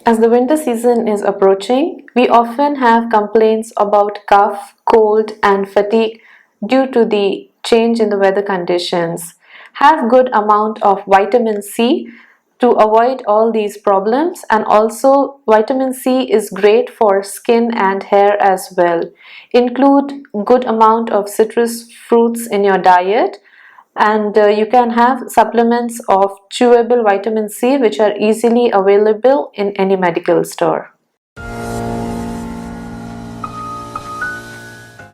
As the winter season is approaching, we often have complaints about cough, cold, and fatigue due to the change in the weather conditions. Have good amount of vitamin C to avoid all these problems, and also vitamin C is great for skin and hair as well. Include good amount of citrus fruits in your diet, and you can have supplements of chewable vitamin C which are easily available in any medical store.